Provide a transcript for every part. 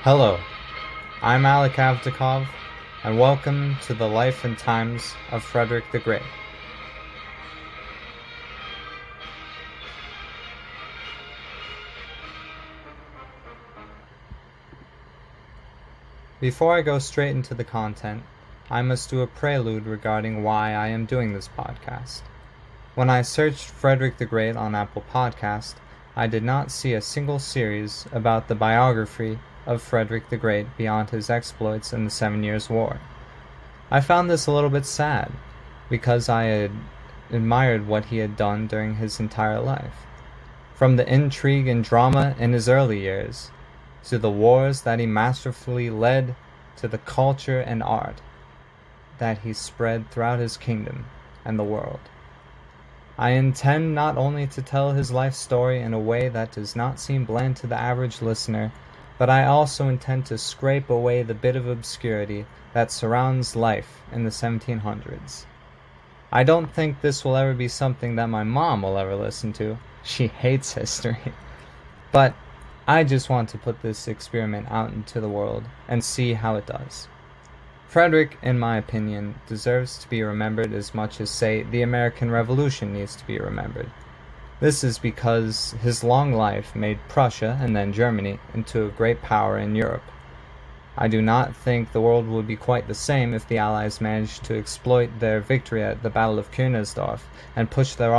Hello, I'm Alek Avdakov, and welcome to the life and times of Frederick the Great. Before I go straight into the content, I must do a prelude regarding why I am doing this podcast. When I searched Frederick the Great on Apple Podcast, I did not see a single series about the biography of Frederick the Great beyond his exploits in the 7 Years' War. I found this a little bit sad, because I had admired what he had done during his entire life. From the intrigue and drama in his early years, to the wars that he masterfully led, to the culture and art that he spread throughout his kingdom and the world. I intend not only to tell his life story in a way that does not seem bland to the average listener, but I also intend to scrape away the bit of obscurity that surrounds life in the 1700s. I don't think this will ever be something that my mom will ever listen to. She hates history. But I just want to put this experiment out into the world and see how it does. Frederick, in my opinion, deserves to be remembered as much as, say, the American Revolution needs to be remembered. This is because his long life made Prussia, and then Germany, into a great power in Europe. I do not think the world would be quite the same if the Allies managed to exploit their victory at the Battle of Königsdorf and push their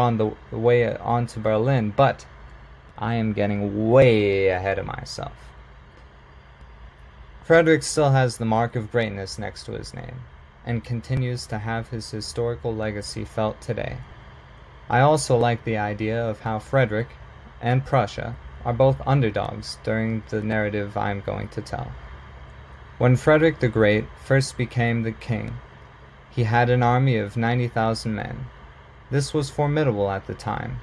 way on to Berlin, but I am getting way ahead of myself. Frederick still has the mark of greatness next to his name, and continues to have his historical legacy felt today. I also like the idea of how Frederick and Prussia are both underdogs during the narrative I'm going to tell. When Frederick the Great first became the king, he had an army of 90,000 men. This was formidable at the time,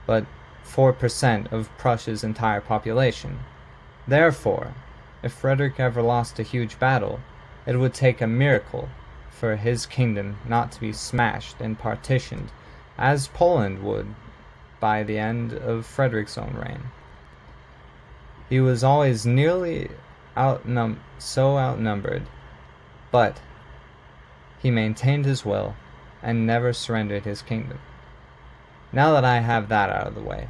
but 4% of Prussia's entire population. Therefore, if Frederick ever lost a huge battle, it would take a miracle for his kingdom not to be smashed and partitioned, as Poland would by the end of Frederick's own reign. He was always nearly outnumbered, but he maintained his will and never surrendered his kingdom. Now that I have that out of the way,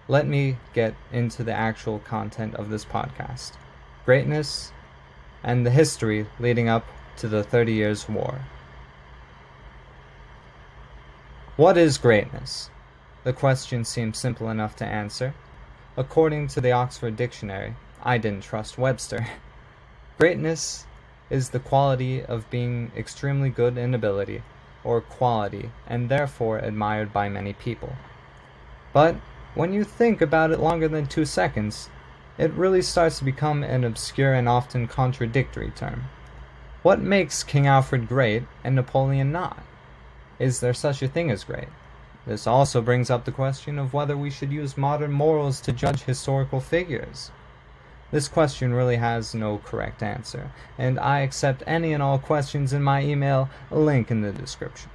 let me get into the actual content of this podcast: greatness and the history leading up to the 30 Years' War. What is greatness? The question seems simple enough to answer. According to the Oxford Dictionary, I didn't trust Webster. Greatness is the quality of being extremely good in ability or quality, and therefore admired by many people. But when you think about it longer than 2 seconds, it really starts to become an obscure and often contradictory term. What makes King Alfred great and Napoleon not? Is there such a thing as great? This also brings up the question of whether we should use modern morals to judge historical figures. This question really has no correct answer, and I accept any and all questions in my email, a link in the description.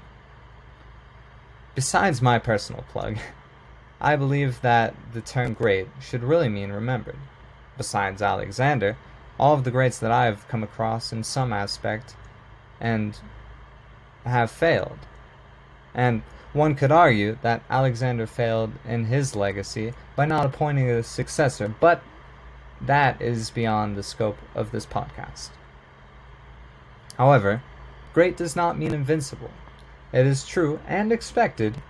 Besides my personal plug, I believe that the term great should really mean remembered. Besides Alexander, all of the greats that I have come across in some aspect and have failed. And one could argue that Alexander failed in his legacy by not appointing a successor, but that is beyond the scope of this podcast. However, great does not mean invincible. It is true and expected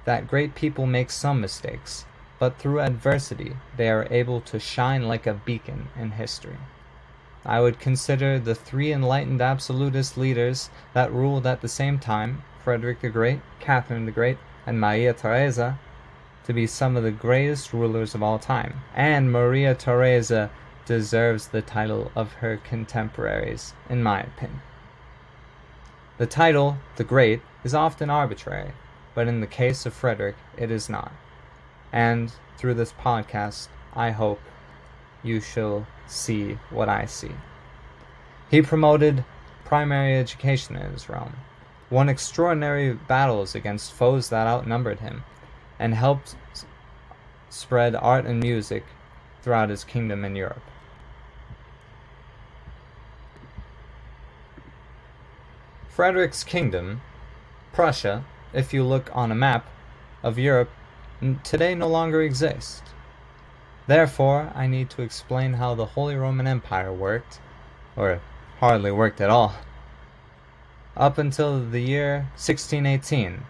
that great people make some mistakes, but through adversity they are able to shine like a beacon in history. I would consider the 3 enlightened absolutist leaders that ruled at the same time, Frederick the Great, Catherine the Great, and Maria Theresa, to be some of the greatest rulers of all time, and Maria Theresa deserves the title of her contemporaries, in my opinion. The title, the Great, is often arbitrary, but in the case of Frederick, it is not. And through this podcast, I hope you shall see what I see. He promoted primary education in his realm, won extraordinary battles against foes that outnumbered him, and helped spread art and music throughout his kingdom in Europe. Frederick's kingdom, Prussia, if you look on a map of Europe, today no longer exists. Therefore, I need to explain how the Holy Roman Empire worked, or hardly worked at all, up until the year 1618,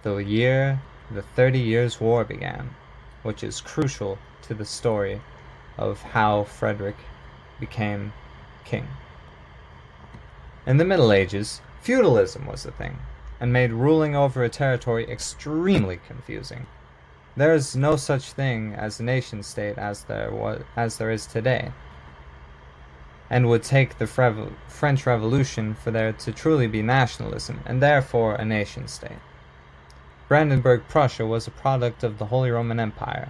the year the 30 Years' War began, which is crucial to the story of how Frederick became king. In the Middle Ages, feudalism was the thing, and made ruling over a territory extremely confusing. There is no such thing as a nation-state as there is today, and would take the French Revolution for there to truly be nationalism, and therefore a nation-state. Brandenburg Prussia was a product of the Holy Roman Empire,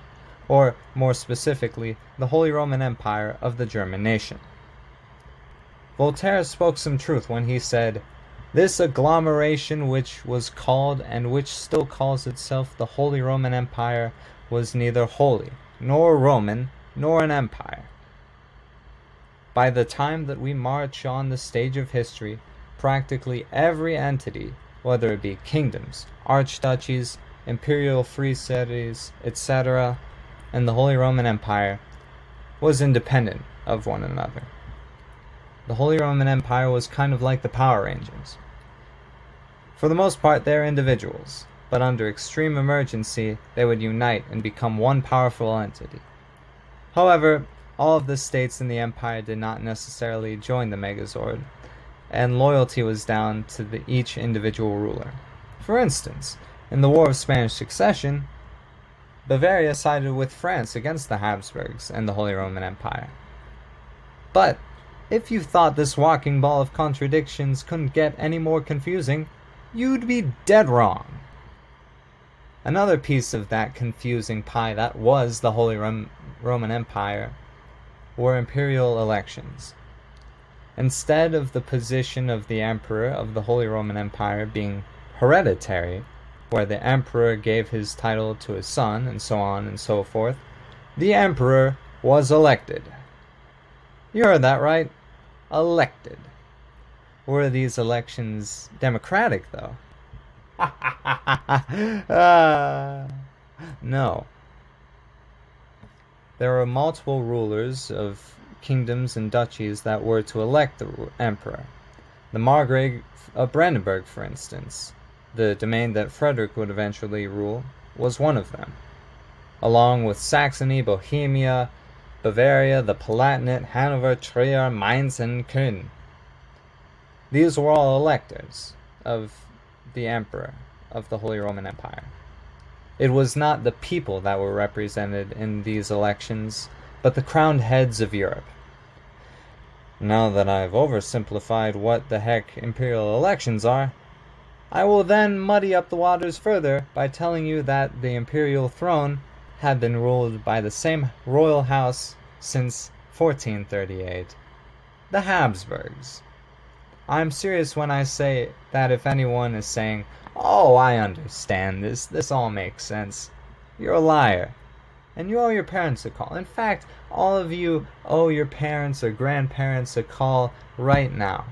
or more specifically, the Holy Roman Empire of the German nation. Voltaire spoke some truth when he said, "This agglomeration which was called, and which still calls itself, the Holy Roman Empire, was neither holy, nor Roman, nor an empire." By the time that we march on the stage of history, practically every entity, whether it be kingdoms, archduchies, imperial free cities, etc., and the Holy Roman Empire, was independent of one another. The Holy Roman Empire was kind of like the Power Rangers. For the most part, they're individuals, but under extreme emergency, they would unite and become one powerful entity. However, all of the states in the empire did not necessarily join the Megazord, and loyalty was down to each individual ruler. For instance, in the War of Spanish Succession, Bavaria sided with France against the Habsburgs and the Holy Roman Empire. But if you thought this walking ball of contradictions couldn't get any more confusing, you'd be dead wrong. Another piece of that confusing pie that was the Holy Roman Empire were imperial elections. Instead of the position of the emperor of the Holy Roman Empire being hereditary, where the emperor gave his title to his son, and so on and so forth, the emperor was elected. You heard that right. Elected. Were these elections democratic, though? No. There were multiple rulers of kingdoms and duchies that were to elect the emperor. The Margrave of Brandenburg, for instance, the domain that Frederick would eventually rule, was one of them, along with Saxony, Bohemia, Bavaria, the Palatinate, Hanover, Trier, Mainz, and Köln. These were all electors of the emperor of the Holy Roman Empire. It was not the people that were represented in these elections, but the crowned heads of Europe. Now that I've oversimplified what the heck imperial elections are, I will then muddy up the waters further by telling you that the imperial throne had been ruled by the same royal house since 1438, the Habsburgs. I'm serious when I say that if anyone is saying, "Oh, I understand this all makes sense," you're a liar. And you owe your parents a call. In fact, all of you owe your parents or grandparents a call right now.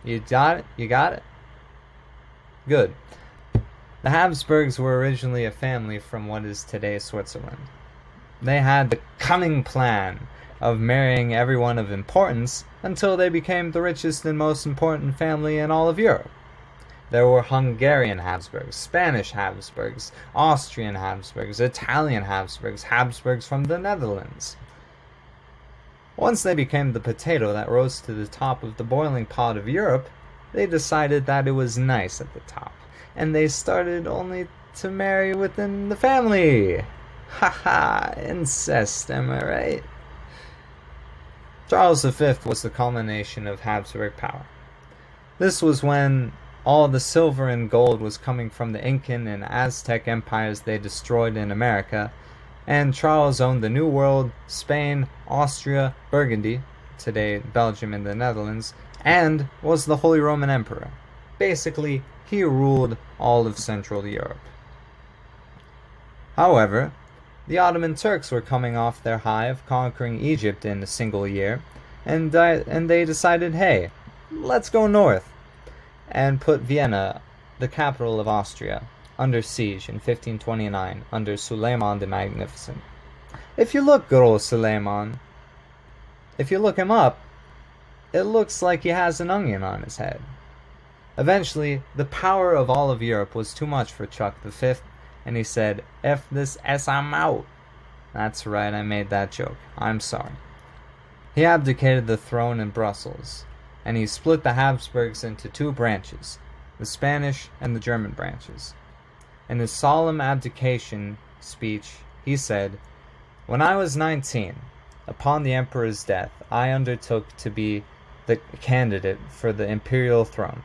You got it? You got it? Good. The Habsburgs were originally a family from what is today Switzerland. They had the cunning plan of marrying everyone of importance until they became the richest and most important family in all of Europe. There were Hungarian Habsburgs, Spanish Habsburgs, Austrian Habsburgs, Italian Habsburgs, Habsburgs from the Netherlands. Once they became the potato that rose to the top of the boiling pot of Europe, they decided that it was nice at the top, and they started only to marry within the family. Haha, incest, am I right? Charles V was the culmination of Habsburg power. This was when all the silver and gold was coming from the Incan and Aztec empires they destroyed in America, and Charles owned the New World, Spain, Austria, Burgundy, today Belgium and the Netherlands, and was the Holy Roman Emperor. Basically, he ruled all of Central Europe. However, the Ottoman Turks were coming off their high of conquering Egypt in a single year, and they decided, hey, let's go north and put Vienna, the capital of Austria, under siege in 1529 under Suleiman the Magnificent. If you look good old Suleiman, if you look him up, it looks like he has an onion on his head. Eventually, the power of all of Europe was too much for Chuck V, and he said, "F this S, I'm out." That's right, I made that joke. I'm sorry. He abdicated the throne in Brussels, and he split the Habsburgs into two branches, the Spanish and the German branches. In his solemn abdication speech, he said, "When I was 19, upon the emperor's death, I undertook to be the candidate for the imperial throne,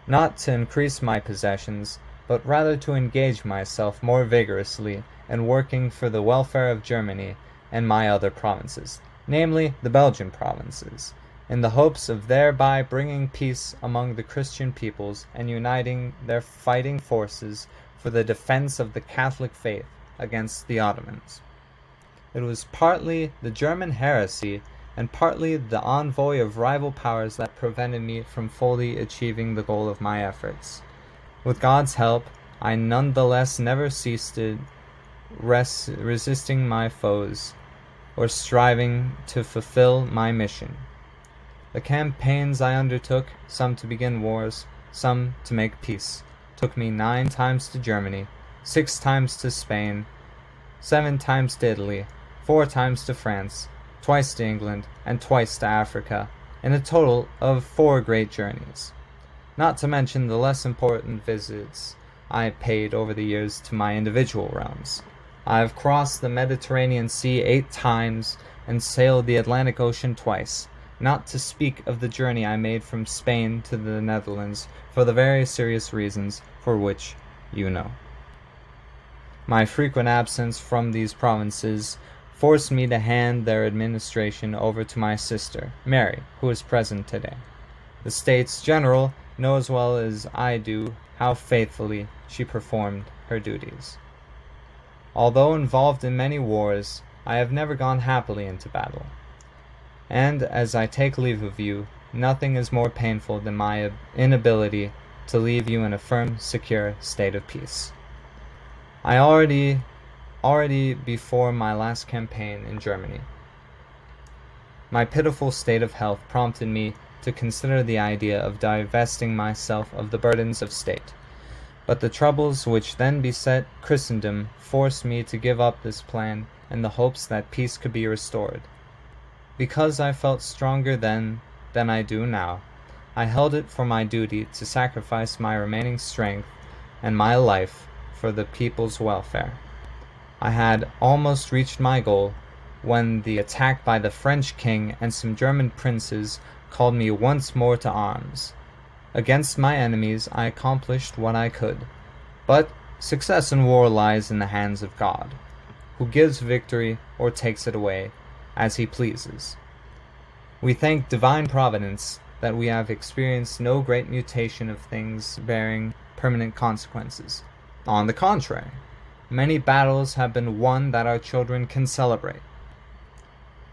not to increase my possessions, but rather to engage myself more vigorously in working for the welfare of Germany and my other provinces, namely the Belgian provinces, in the hopes of thereby bringing peace among the Christian peoples and uniting their fighting forces for the defense of the Catholic faith against the Ottomans. It was partly the German heresy and partly the envoy of rival powers that prevented me from fully achieving the goal of my efforts. With God's help, I nonetheless never ceased resisting my foes, or striving to fulfill my mission. The campaigns I undertook, some to begin wars, some to make peace, took me 9 times to Germany, 6 times to Spain, 7 times to Italy, 4 times to France, twice to England, and twice to Africa, in a total of 4 great journeys. Not to mention the less important visits I paid over the years to my individual realms. I have crossed the Mediterranean Sea 8 times and sailed the Atlantic Ocean twice, not to speak of the journey I made from Spain to the Netherlands for the very serious reasons for which you know. My frequent absence from these provinces forced me to hand their administration over to my sister, Mary, who is present today. The States General know as well as I do how faithfully she performed her duties. Although involved in many wars, I have never gone happily into battle. And as I take leave of you, nothing is more painful than my inability to leave you in a firm, secure state of peace. I already before my last campaign in Germany, my pitiful state of health prompted me to consider the idea of divesting myself of the burdens of state. But the troubles which then beset Christendom forced me to give up this plan in the hopes that peace could be restored. Because I felt stronger then than I do now, I held it for my duty to sacrifice my remaining strength and my life for the people's welfare. I had almost reached my goal when the attack by the French king and some German princes called me once more to arms. Against my enemies I accomplished what I could, but success in war lies in the hands of God, who gives victory or takes it away as he pleases. We thank divine providence that we have experienced no great mutation of things bearing permanent consequences. On the contrary, many battles have been won that our children can celebrate.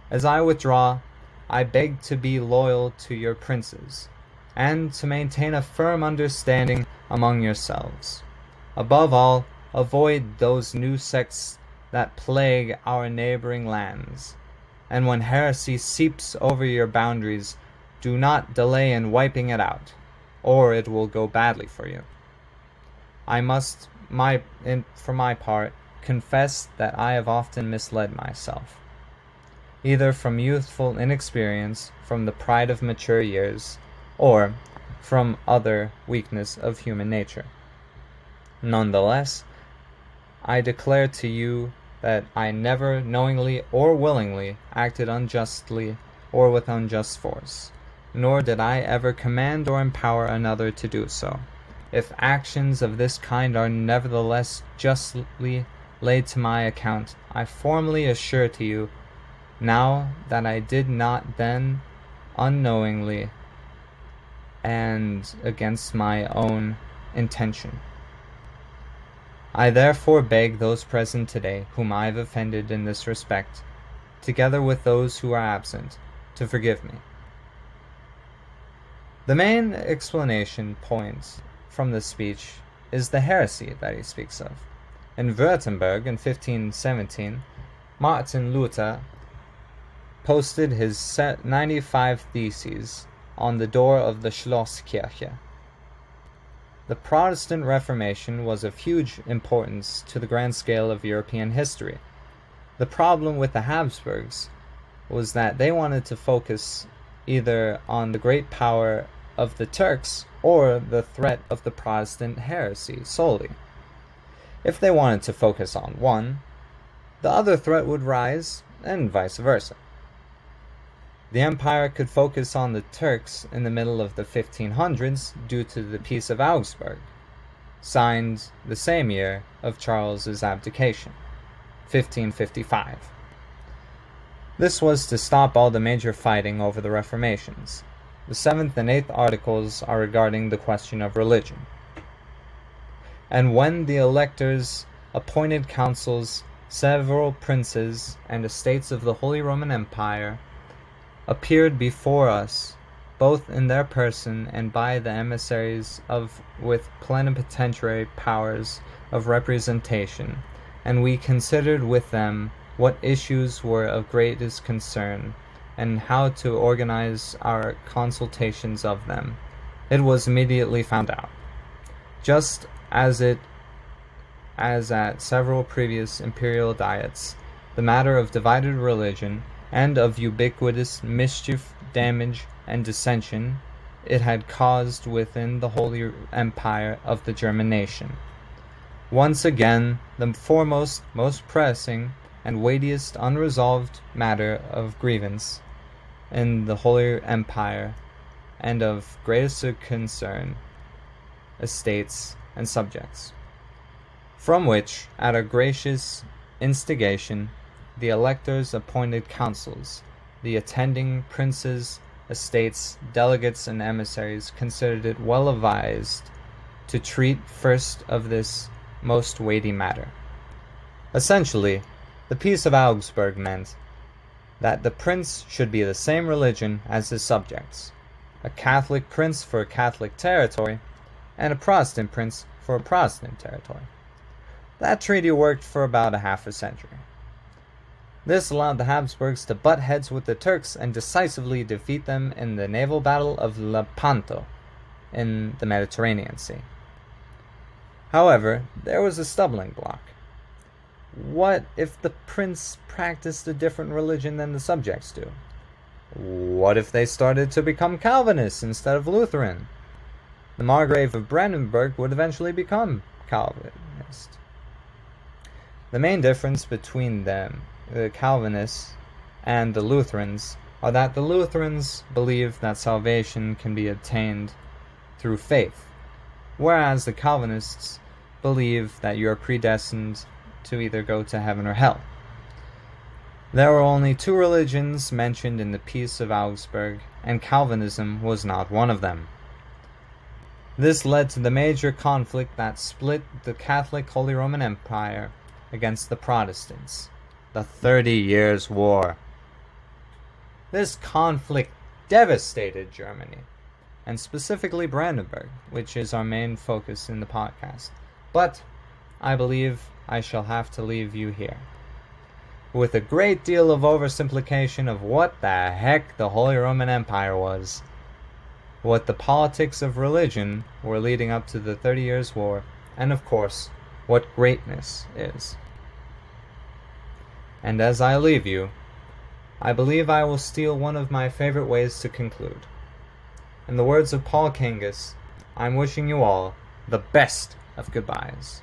As I withdraw, I beg to be loyal to your princes, and to maintain a firm understanding among yourselves. Above all, avoid those new sects that plague our neighboring lands, and when heresy seeps over your boundaries, do not delay in wiping it out, or it will go badly for you. I must, for my part, confess that I have often misled myself, either from youthful inexperience, from the pride of mature years, or from other weakness of human nature. Nonetheless, I declare to you that I never knowingly or willingly acted unjustly or with unjust force, nor did I ever command or empower another to do so. If actions of this kind are nevertheless justly laid to my account, I formally assure to you now that I did not then unknowingly and against my own intention. I therefore beg those present today whom I have offended in this respect, together with those who are absent, to forgive me. The main explanation point from this speech is the heresy that he speaks of. In Württemberg in 1517, Martin Luther posted his 95 Theses on the door of the Schlosskirche. The Protestant Reformation was of huge importance to the grand scale of European history. The problem with the Habsburgs was that they wanted to focus either on the great power of the Turks or the threat of the Protestant heresy solely. If they wanted to focus on one, the other threat would rise, and vice versa. The empire could focus on the Turks in the middle of the 1500s due to the Peace of Augsburg, signed the same year of Charles's abdication, 1555. This was to stop all the major fighting over the Reformations. The 7th and 8th articles are regarding the question of religion. And when the electors appointed councils, several princes and estates of the Holy Roman Empire appeared before us, both in their person and by the emissaries with plenipotentiary powers of representation, and we considered with them what issues were of greatest concern, and how to organize our consultations of them. It was immediately found out, just as at several previous imperial diets, the matter of divided religion and of ubiquitous mischief, damage, and dissension it had caused within the Holy Empire of the German nation. Once again, the foremost, most pressing, and weightiest unresolved matter of grievance in the Holy Empire, and of greatest concern, estates and subjects, from which, at our gracious instigation, the electors appointed councils, the attending princes, estates, delegates, and emissaries considered it well advised to treat first of this most weighty matter. Essentially, the Peace of Augsburg meant that the prince should be the same religion as his subjects, a Catholic prince for a Catholic territory, and a Protestant prince for a Protestant territory. That treaty worked for about a half a century. This allowed the Habsburgs to butt heads with the Turks and decisively defeat them in the naval battle of Lepanto in the Mediterranean Sea. However, there was a stumbling block. What if the prince practiced a different religion than the subjects do? What if they started to become Calvinists instead of Lutheran? The Margrave of Brandenburg would eventually become Calvinist. The main difference between them, the Calvinists and the Lutherans, are that the Lutherans believe that salvation can be obtained through faith, whereas the Calvinists believe that you are predestined to either go to heaven or hell. There were only two religions mentioned in the Peace of Augsburg, and Calvinism was not one of them. This led to the major conflict that split the Catholic Holy Roman Empire against the Protestants, the 30 Years' War. This conflict devastated Germany, and specifically Brandenburg, which is our main focus in the podcast. But I believe I shall have to leave you here with a great deal of oversimplification of what the heck the Holy Roman Empire was, what the politics of religion were leading up to the 30 Years' War, and of course, what greatness is. And as I leave you, I believe I will steal one of my favorite ways to conclude. In the words of Paul Kangas, I'm wishing you all the best of goodbyes.